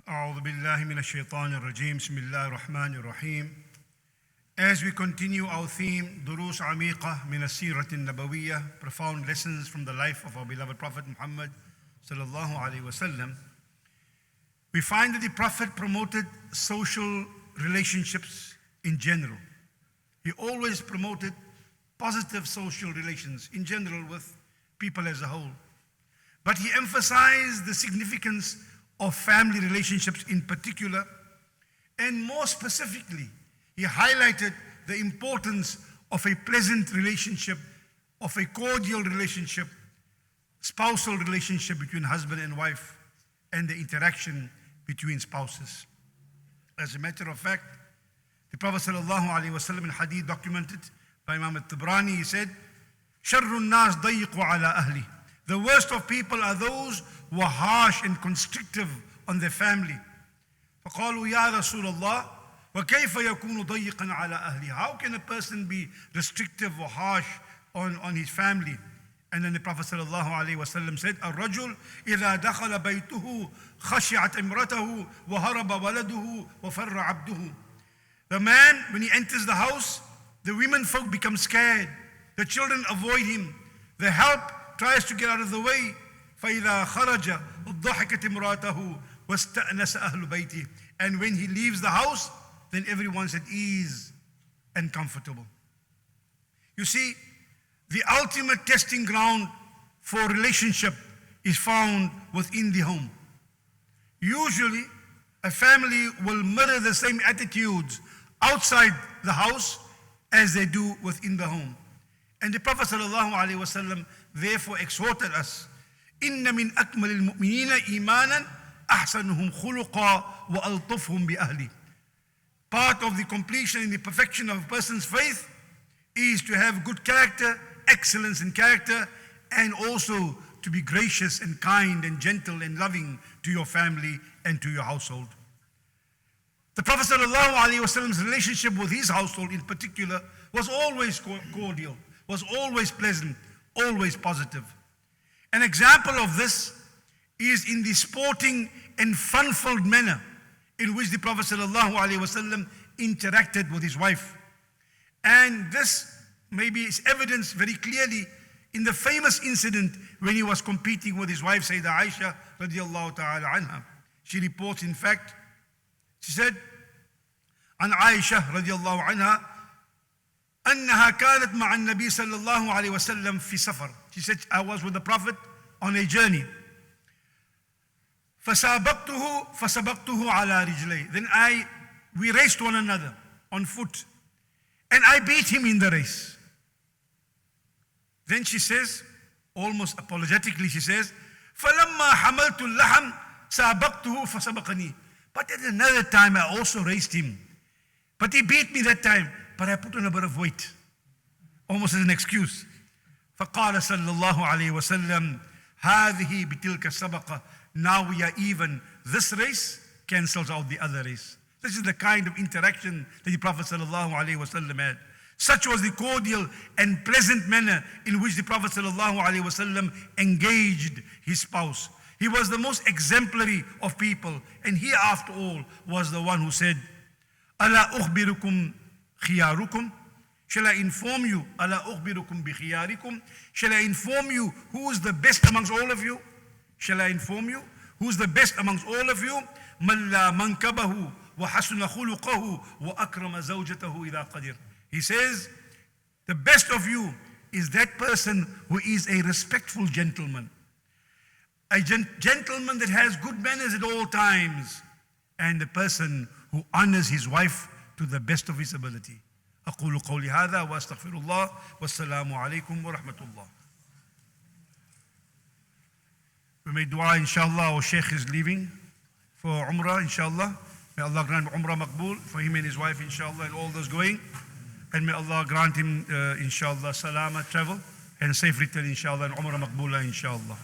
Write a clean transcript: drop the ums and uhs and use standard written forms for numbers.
أعوذ بالله من الشيطان الرجيم بسم الله الرحمن الرحيم. As we continue our theme, دروس عميقة من السيرة النبوية, profound lessons from the life of our beloved Prophet Muhammad sallallahu alaihi wasallam, we find that the Prophet promoted social relationships in general. He always promoted positive social relations in general with people as a whole. But he emphasized the significance of family relationships in particular, and more specifically, he highlighted the importance of a pleasant relationship, of a cordial relationship, spousal relationship between husband and wife, and the interaction between spouses. As a matter of fact, the Prophet ﷺ in hadith documented by Imam al-Tabrani, he said, شَرُّ النَّاسِ ضَيِّقُ عَلَىٰ أَهْلِ. The worst of people are those who are harsh and constrictive on their family. فَقَالُوا يَا رَسُولَ اللَّهِ وَكَيْفَ يَكُونُ ضَيِّقًا عَلَىٰ أَهْلِ. How can a person be restrictive or harsh on his family? And then the Prophet ﷺ said, الرجل إذا دخل بيته خشعت امرته وهرب ولده وفر عبده. The man, when he enters the house, the women folk become scared. The children avoid him. The help tries to get out of the way. فإذا خرج ضحكت امرأته واستأنس أهل بيته. And when he leaves the house, then everyone's at ease and comfortable. You see, the ultimate testing ground for relationship is found within the home. Usually, a family will mirror the same attitudes outside the house as they do within the home. And the Prophet ﷺ therefore exhorted us, إِنَّ مِنْ أَكْمَلِ الْمُؤْمِنِينَ إِيمَانًا أَحْسَنُهُمْ خُلُقًا وَأَلْطَفْهُمْ بِأَهْلِهِ. Part of the completion and the perfection of a person's faith is to have good character, excellence in character, and also to be gracious and kind and gentle and loving to your family and to your household. The Prophet ﷺ's relationship with his household in particular was always cordial, was always pleasant, always positive. An example of this is in the sporting and fun-filled manner in which the Prophet ﷺ interacted with his wife. And this maybe is evidenced very clearly in the famous incident when he was competing with his wife, Sayyidah Aisha radiallahu ta'ala anha. She reports, in fact, she said, عن عائشة رضي الله عنها أنها كانت مع النبي صلى الله عليه وسلم في سفر. She said, I was with the Prophet on a journey. فسابقته على رجلي. Then we raced one another on foot, and I beat him in the race. Then she says, almost apologetically, she says, فلما حملت اللحم سابقته فسبقني. But at another time I also raced him. But he beat me that time, but I put on a bit of weight, almost as an excuse. فقال صلى الله عليه وسلم هذه بتلك السبقة. Now we are even. This race cancels out the other race. This is the kind of interaction that the Prophet sallallahu alaihi wasallam had. Such was the cordial and pleasant manner in which the Prophet sallallahu alaihi wasallam engaged his spouse. He was the most exemplary of people, and he, after all, was the one who said, ألا أخبركم خياركم? Shall I inform you? ألا أخبركم بخياركم? Shall I inform you who is the best amongst all of you? Shall I inform you who's the best amongst all of you? من لا منكبه وحسن خلقه وأكرم زوجته إذا قدر. He says, the best of you is that person who is a respectful gentleman. A gentleman that has good manners at all times, and the person who honors his wife to the best of his ability. أقول قولي هذا وأستغفر الله والسلام عليكم ورحمة الله. We made dua, inshallah. Our Sheikh is leaving for Umrah, inshallah. May Allah grant Umrah Maqbool for him and his wife, inshallah, and all those going. And may Allah grant him, inshallah, salama, travel, and safe return, inshallah, and Umrah Maqboola, inshallah.